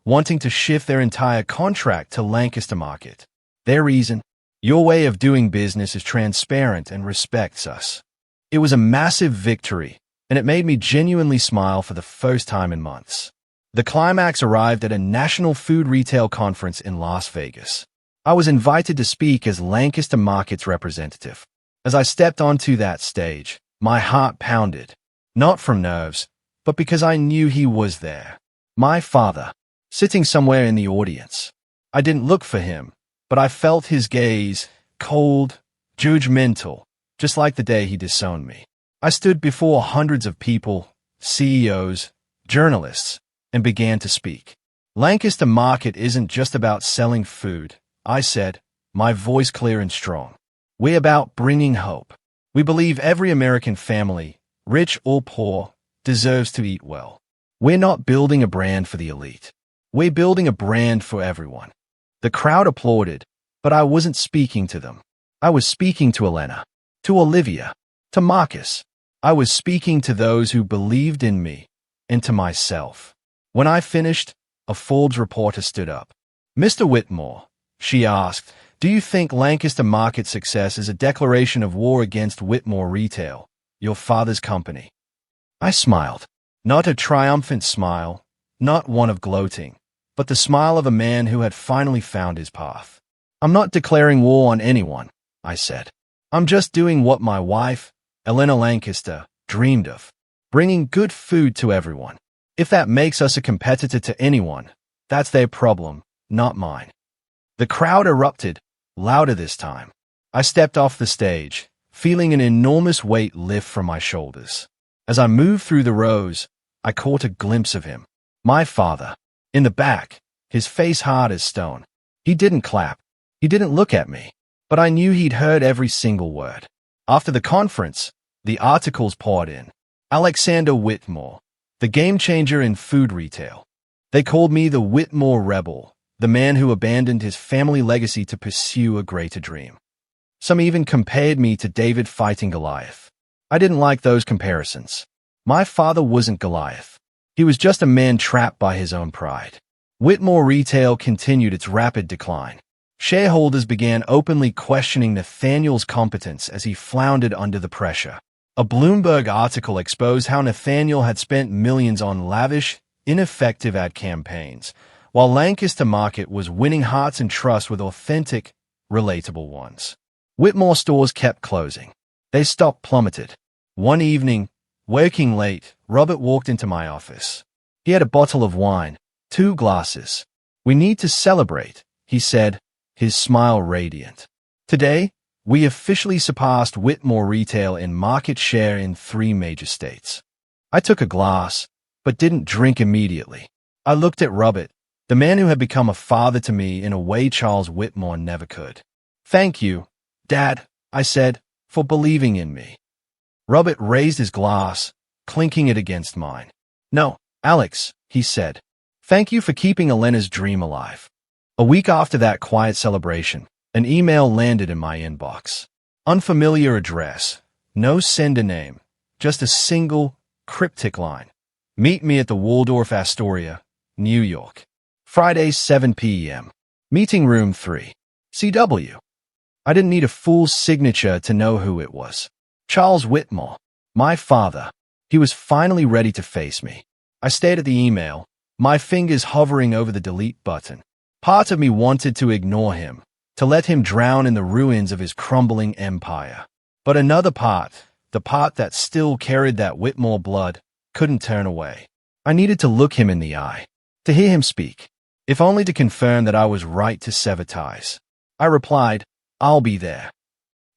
wanting to shift their entire contract to Lancaster Market. Their reason? Your way of doing business is transparent and respects us. It was a massive victory, and it made me genuinely smile for the first time in months. The climax arrived at a national food retail conference in Las Vegas. I was invited to speak as Lancaster Market's representative. As I stepped onto that stage, my heart pounded, not from nerves, but because I knew he was there. My father, sitting somewhere in the audience. I didn't look for him, but I felt his gaze, cold, judgmental, just like the day he disowned me. I stood before hundreds of people, CEOs, journalists, and began to speak. Lancaster Market isn't just about selling food, I said, my voice clear and strong. We're about bringing hope. We believe every American family, rich or poor, deserves to eat well. We're not building a brand for the elite. We're building a brand for everyone. The crowd applauded, but I wasn't speaking to them. I was speaking to Elena, to Olivia, to Marcus. I was speaking to those who believed in me and to myself. When I finished, a Forbes reporter stood up. Mr. Whitmore, she asked, do you think Lancaster Market's success is a declaration of war against Whitmore Retail, your father's company? I smiled. Not a triumphant smile, not one of gloating, but the smile of a man who had finally found his path. I'm not declaring war on anyone, I said. I'm just doing what my wife, Elena Lancaster, dreamed of, bringing good food to everyone. If that makes us a competitor to anyone, that's their problem, not mine. The crowd erupted, louder this time. I stepped off the stage, feeling an enormous weight lift from my shoulders. As I moved through the rows, I caught a glimpse of him. My father. In the back, his face hard as stone. He didn't clap. He didn't look at me. But I knew he'd heard every single word. After the conference, the articles poured in. Alexander Whitmore, the game changer in food retail. They called me the Whitmore Rebel, the man who abandoned his family legacy to pursue a greater dream. Some even compared me to David fighting Goliath. I didn't like those comparisons. My father wasn't Goliath. He was just a man trapped by his own pride. Whitmore Retail continued its rapid decline. Shareholders began openly questioning Nathaniel's competence as he floundered under the pressure. A Bloomberg article exposed how Nathaniel had spent millions on lavish, ineffective ad campaigns, while Lancaster Market was winning hearts and trust with authentic, relatable ones. Whitmore stores kept closing. They stopped plummeted. One evening, working late, Robert walked into my office. He had a bottle of wine, 2 glasses. We need to celebrate, he said, his smile radiant. Today, We officially surpassed Whitmore Retail in market share in 3 major states. I took a glass, but didn't drink immediately. I looked at Robert, the man who had become a father to me in a way Charles Whitmore never could. "Thank you, Dad," I said, "for believing in me." Robert raised his glass, clinking it against mine. "No, Alex," he said. "Thank you for keeping Elena's dream alive." A week after that quiet celebration, an email landed in my inbox. Unfamiliar address, no sender name, just a single, cryptic line. "Meet me at the Waldorf Astoria, New York. Friday, 7 p.m. Meeting room 3. CW." I didn't need a full signature to know who it was. Charles Whitmore, my father. He was finally ready to face me. I stared at the email, my fingers hovering over the delete button. Part of me wanted to ignore him, to let him drown in the ruins of his crumbling empire. But another part, the part that still carried that Whitmore blood, couldn't turn away. I needed to look him in the eye, to hear him speak, if only to confirm that I was right to sever ties. I replied, "I'll be there."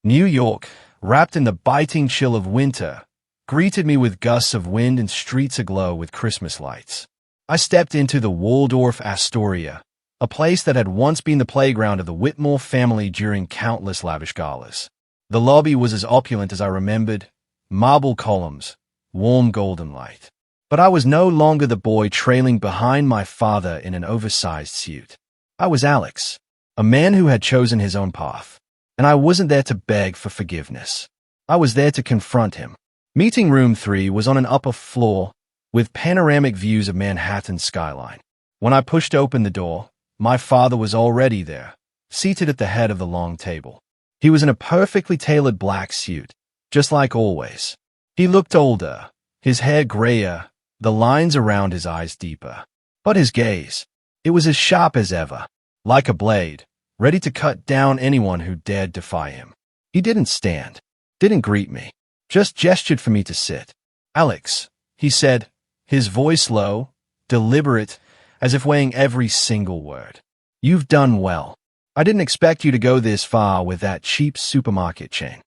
New York, wrapped in the biting chill of winter, greeted me with gusts of wind and streets aglow with Christmas lights. I stepped into the Waldorf Astoria, a place that had once been the playground of the Whitmore family during countless lavish galas. The lobby was as opulent as I remembered, marble columns, warm golden light. But I was no longer the boy trailing behind my father in an oversized suit. I was Alex, a man who had chosen his own path, and I wasn't there to beg for forgiveness. I was there to confront him. Meeting room 3 was on an upper floor, with panoramic views of Manhattan's skyline. When I pushed open the door, my father was already there, seated at the head of the long table. He was in a perfectly tailored black suit, just like always. He looked older, his hair grayer, the lines around his eyes deeper. But his gaze, it was as sharp as ever, like a blade, ready to cut down anyone who dared defy him. He didn't stand, didn't greet me, just gestured for me to sit. "Alex," he said, his voice low, deliberate, as if weighing every single word. "You've done well. I didn't expect you to go this far with that cheap supermarket chain."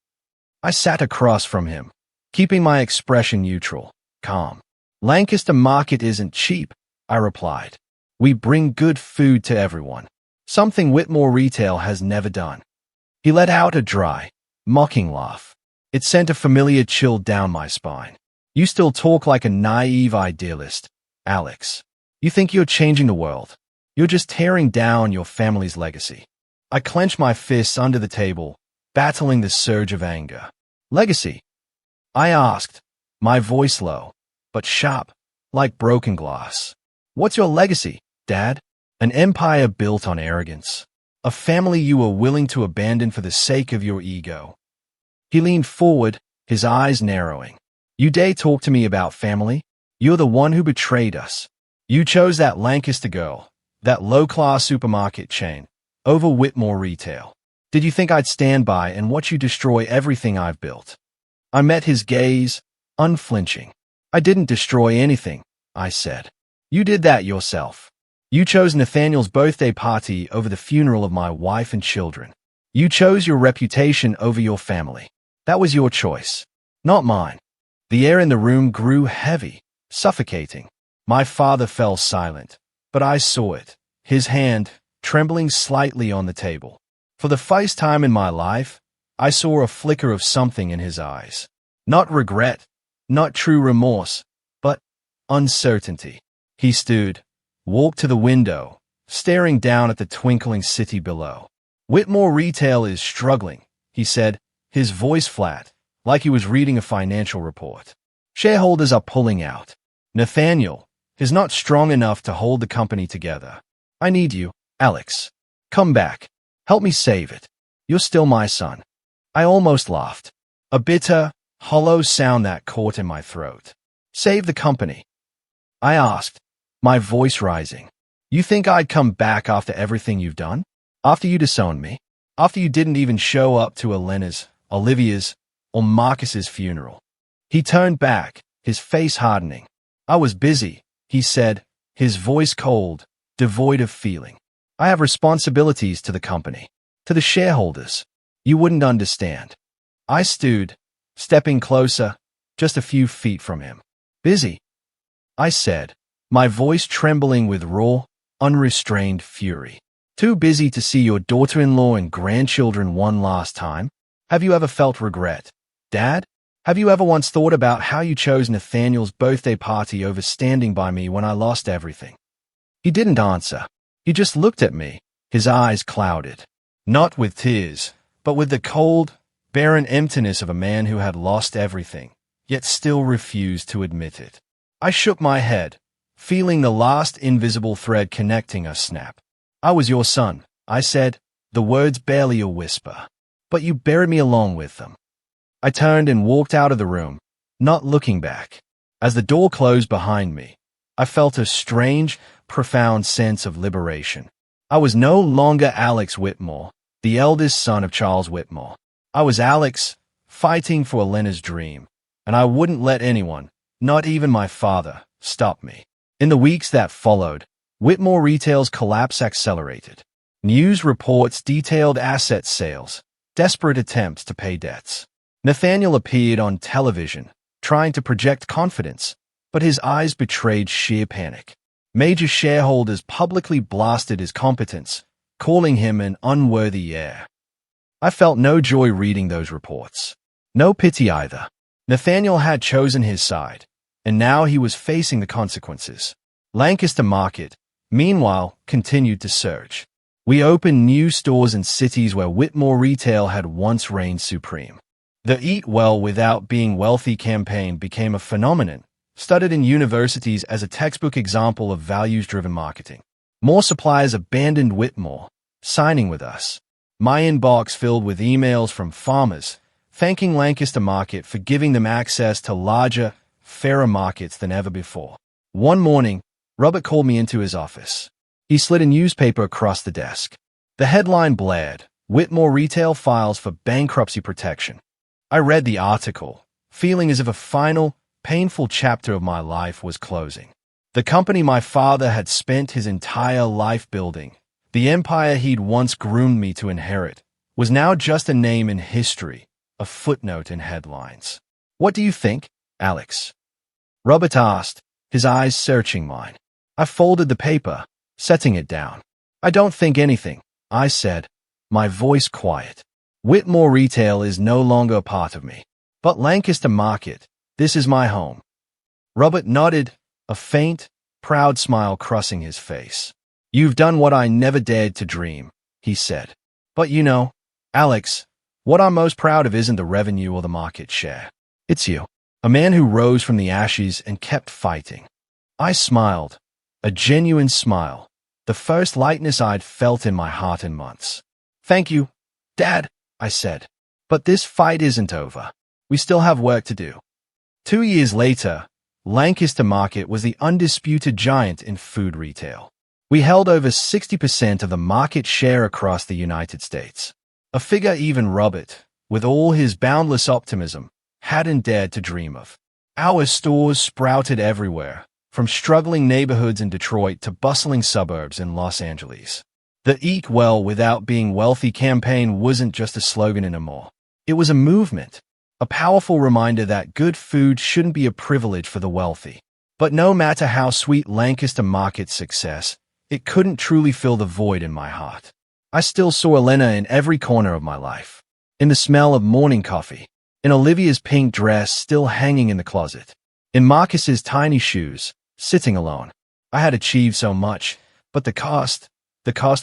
I sat across from him, keeping my expression neutral, calm. "Lancaster Market isn't cheap," I replied. "We bring good food to everyone, something Whitmore Retail has never done." He let out a dry, mocking laugh. It sent a familiar chill down my spine. "You still talk like a naive idealist, Alex. You think you're changing the world. You're just tearing down your family's legacy." I clenched my fists under the table, battling the surge of anger. "Legacy?" I asked, my voice low, but sharp, like broken glass. "What's your legacy, Dad? An empire built on arrogance. A family you were willing to abandon for the sake of your ego." He leaned forward, his eyes narrowing. "You dare talk to me about family? You're the one who betrayed us. You chose that Lancaster girl, that low-class supermarket chain, over Whitmore Retail. Did you think I'd stand by and watch you destroy everything I've built?" I met his gaze, unflinching. "I didn't destroy anything," I said. "You did that yourself. You chose Nathaniel's birthday party over the funeral of my wife and children. You chose your reputation over your family. That was your choice, not mine." The air in the room grew heavy, suffocating. My father fell silent, but I saw it, his hand trembling slightly on the table. For the first time in my life, I saw a flicker of something in his eyes. Not regret, not true remorse, but uncertainty. He stood, walked to the window, staring down at the twinkling city below. "Whitmore Retail is struggling," he said, his voice flat, like he was reading a financial report. "Shareholders are pulling out. Nathaniel is not strong enough to hold the company together. I need you, Alex. Come back. Help me save it. You're still my son." I almost laughed. A bitter, hollow sound that caught in my throat. "Save the company?" I asked, my voice rising. "You think I'd come back after everything you've done? After you disowned me? After you didn't even show up to Elena's, Olivia's, or Marcus's funeral?" He turned back, his face hardening. "I was busy," he said, his voice cold, devoid of feeling. "I have responsibilities to the company, to the shareholders. You wouldn't understand. I stood, stepping closer, just a few feet from him. Busy, I said, my voice trembling with raw, unrestrained fury. Too busy to see your daughter-in-law and grandchildren one last time? Have you ever felt regret? Dad? Have you ever once thought about how you chose Nathaniel's birthday party over standing by me when I lost everything? He didn't answer. He just looked at me, his eyes clouded. Not with tears, but with the cold, barren emptiness of a man who had lost everything, yet still refused to admit it. I shook my head, feeling the last invisible thread connecting us snap. I was your son, I said, the words barely a whisper. But you buried me along with them. I turned and walked out of the room, not looking back. As the door closed behind me, I felt a strange, profound sense of liberation. I was no longer Alex Whitmore, the eldest son of Charles Whitmore. I was Alex, fighting for Elena's dream, and I wouldn't let anyone, not even my father, stop me. In the weeks that followed, Whitmore Retail's collapse accelerated. News reports detailed asset sales, desperate attempts to pay debts. Nathaniel appeared on television, trying to project confidence, but his eyes betrayed sheer panic. Major shareholders publicly blasted his competence, calling him an unworthy heir. I felt no joy reading those reports. No pity either. Nathaniel had chosen his side, and now he was facing the consequences. Lancaster Market, meanwhile, continued to surge. We opened new stores in cities where Whitmore Retail had once reigned supreme. The Eat Well Without Being Wealthy campaign became a phenomenon, studied in universities as a textbook example of values-driven marketing. More suppliers abandoned Whitmore, signing with us. My inbox filled with emails from farmers, thanking Lancaster Market for giving them access to larger, fairer markets than ever before. One morning, Robert called me into his office. He slid a newspaper across the desk. The headline blared, Whitmore Retail files for bankruptcy protection. I read the article, feeling as if a final, painful chapter of my life was closing. The company my father had spent his entire life building, the empire he'd once groomed me to inherit, was now just a name in history, a footnote in headlines. What do you think, Alex? Robert asked, his eyes searching mine. I folded the paper, setting it down. I don't think anything, I said, my voice quiet. Whitmore Retail is no longer a part of me. But Lancaster Market, this is my home. Robert nodded, a faint, proud smile crossing his face. You've done what I never dared to dream, he said. But you know, Alex, what I'm most proud of isn't the revenue or the market share. It's you, a man who rose from the ashes and kept fighting. I smiled, a genuine smile, the first lightness I'd felt in my heart in months. Thank you, Dad, I said. But this fight isn't over. We still have work to do. 2 years later, Lancaster Market was the undisputed giant in food retail. We held over 60% of the market share across the United States. A figure even Robert, with all his boundless optimism, hadn't dared to dream of. Our stores sprouted everywhere, from struggling neighborhoods in Detroit to bustling suburbs in Los Angeles. The Eat Well Without Being Wealthy campaign wasn't just a slogan anymore. It was a movement, a powerful reminder that good food shouldn't be a privilege for the wealthy. But no matter how sweet Lancaster Market's success, it couldn't truly fill the void in my heart. I still saw Elena in every corner of my life. In the smell of morning coffee, in Olivia's pink dress still hanging in the closet, in Marcus's tiny shoes, sitting alone. I had achieved so much, but the cost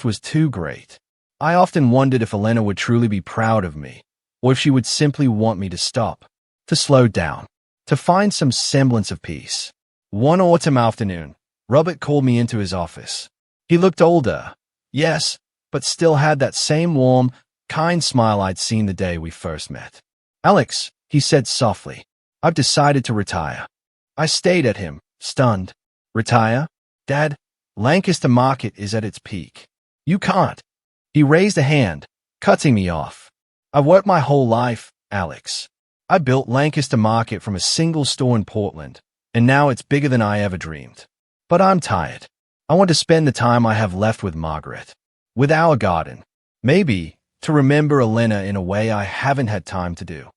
was too great. I often wondered if Elena would truly be proud of me, or if she would simply want me to stop, to slow down, to find some semblance of peace. One autumn afternoon, Robert called me into his office. He looked older, yes, but still had that same warm, kind smile I'd seen the day we first met. Alex, he said softly, I've decided to retire. I stared at him, stunned. Retire? Dad, Lancaster Market is at its peak. You can't. He raised a hand, cutting me off. I've worked my whole life, Alex. I built Lancaster Market from a single store in Portland, and now it's bigger than I ever dreamed. But I'm tired. I want to spend the time I have left with Margaret, with our garden. Maybe, to remember Elena in a way I haven't had time to do.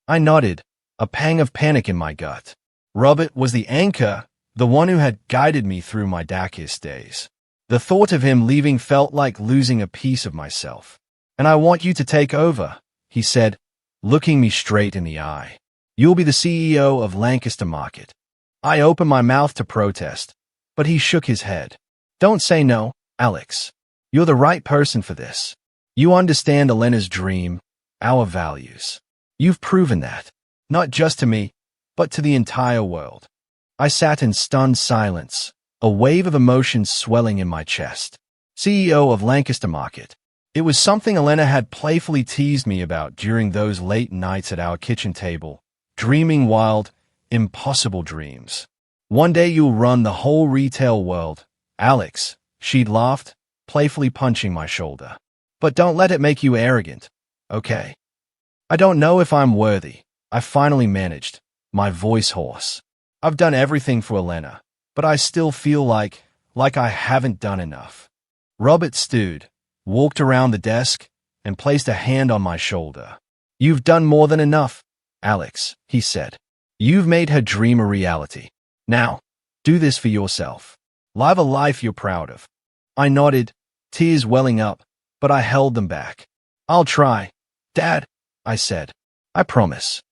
I nodded, a pang of panic in my gut. Robert was the anchor, the one who had guided me through my darkest days. The thought of him leaving felt like losing a piece of myself. "And I want you to take over," he said, looking me straight in the eye. "You'll be the CEO of Lancaster Market." I opened my mouth to protest, but he shook his head. "Don't say no, Alex. You're the right person for this. You understand Elena's dream, our values. You've proven that, not just to me, but to the entire world." I sat in stunned silence, a wave of emotion swelling in my chest. CEO of Lancaster Market. It was something Elena had playfully teased me about during those late nights at our kitchen table, dreaming wild, impossible dreams. "One day you'll run the whole retail world, Alex," she'd laughed, playfully punching my shoulder. "But don't let it make you arrogant, okay?" "I don't know if I'm worthy," I finally managed, my voice hoarse. "I've done everything for Elena, but I still feel like I haven't done enough." Robert stood, walked around the desk, and placed a hand on my shoulder. "You've done more than enough, Alex," he said. "You've made her dream a reality. Now, do this for yourself. Live a life you're proud of." I nodded, tears welling up, but I held them back. "I'll try, Dad," I said. "I promise."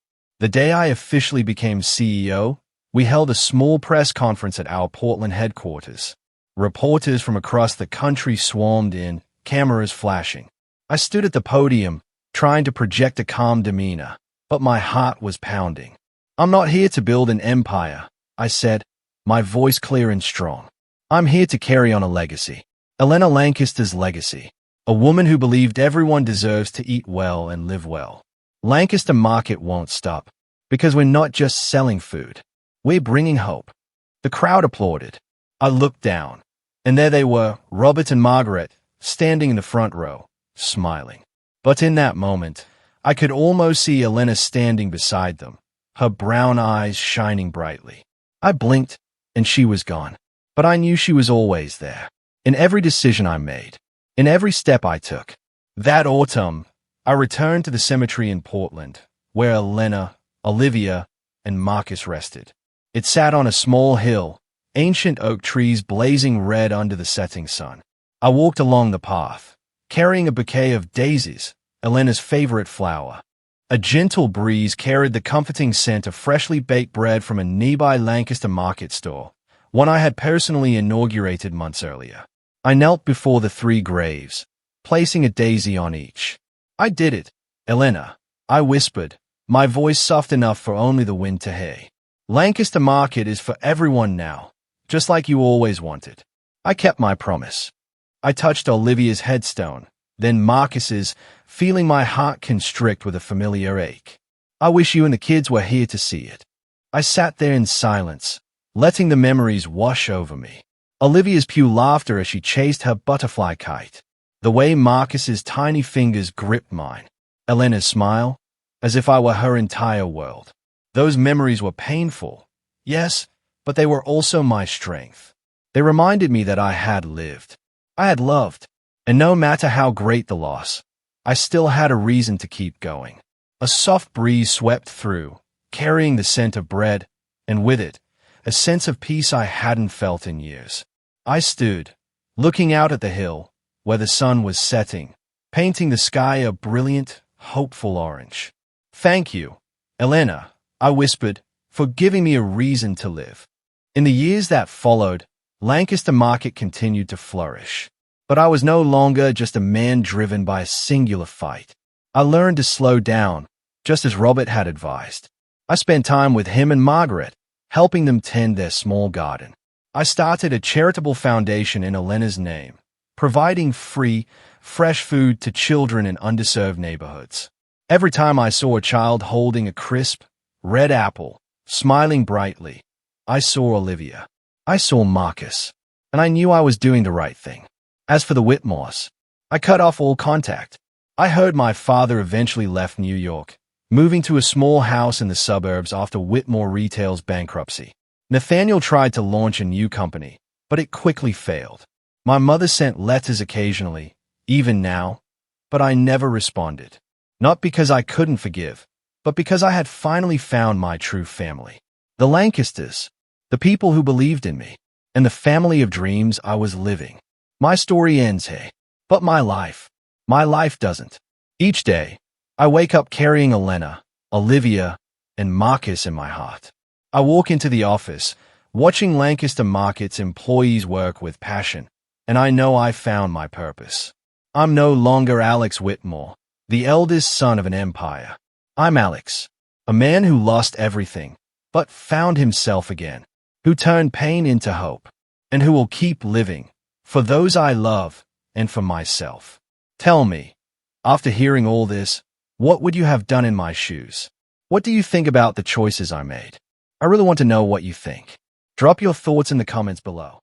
The day I officially became CEO, we held a small press conference at our Portland headquarters. Reporters from across the country swarmed in, cameras flashing. I stood at the podium, trying to project a calm demeanor, but my heart was pounding. "I'm not here to build an empire," I said, my voice clear and strong. "I'm here to carry on a legacy. Elena Lancaster's legacy. A woman who believed everyone deserves to eat well and live well. Lancaster Market won't stop, because we're not just selling food. We're bringing hope." The crowd applauded. I looked down, and there they were, Robert and Margaret, standing in the front row, smiling. But in that moment, I could almost see Elena standing beside them, her brown eyes shining brightly. I blinked, and she was gone. But I knew she was always there, in every decision I made, in every step I took. That autumn, I returned to the cemetery in Portland, where Elena, Olivia, and Marcus rested. It sat on a small hill, ancient oak trees blazing red under the setting sun. I walked along the path, carrying a bouquet of daisies, Elena's favorite flower. A gentle breeze carried the comforting scent of freshly baked bread from a nearby Lancaster Market store, one I had personally inaugurated months earlier. I knelt before the 3 graves, placing a daisy on each. "I did it, Elena," I whispered, my voice soft enough for only the wind to hear. "Lancaster Market is for everyone now, just like you always wanted." I kept my promise. I touched Olivia's headstone, then Marcus's, feeling my heart constrict with a familiar ache. "I wish you and the kids were here to see it." I sat there in silence, letting the memories wash over me. Olivia's pure laughter as she chased her butterfly kite. The way Marcus's tiny fingers gripped mine. Elena's smile, as if I were her entire world. Those memories were painful, yes, but they were also my strength. They reminded me that I had lived. I had loved. And no matter how great the loss, I still had a reason to keep going. A soft breeze swept through, carrying the scent of bread, and with it, a sense of peace I hadn't felt in years. I stood, looking out at the hill, where the sun was setting, painting the sky a brilliant, hopeful orange. "Thank you, Elena," I whispered, "for giving me a reason to live." In the years that followed, Lancaster Market continued to flourish. But I was no longer just a man driven by a singular fight. I learned to slow down, just as Robert had advised. I spent time with him and Margaret, helping them tend their small garden. I started a charitable foundation in Elena's name, providing free, fresh food to children in underserved neighborhoods. Every time I saw a child holding a crisp, red apple, smiling brightly, I saw Olivia. I saw Marcus, and I knew I was doing the right thing. As for the Whitmores, I cut off all contact. I heard my father eventually left New York, moving to a small house in the suburbs after Whitmore Retail's bankruptcy. Nathaniel tried to launch a new company, but it quickly failed. My mother sent letters occasionally, even now, but I never responded. Not because I couldn't forgive, but because I had finally found my true family. The Lancasters, the people who believed in me, and the family of dreams I was living. My story ends here, but my life doesn't. Each day, I wake up carrying Elena, Olivia, and Marcus in my heart. I walk into the office, watching Lancaster Market's employees work with passion, and I know I've found my purpose. I'm no longer Alex Whitmore, the eldest son of an empire. I'm Alex, a man who lost everything, but found himself again, who turned pain into hope, and who will keep living, for those I love and for myself. Tell me, after hearing all this, what would you have done in my shoes? What do you think about the choices I made? I really want to know what you think. Drop your thoughts in the comments below.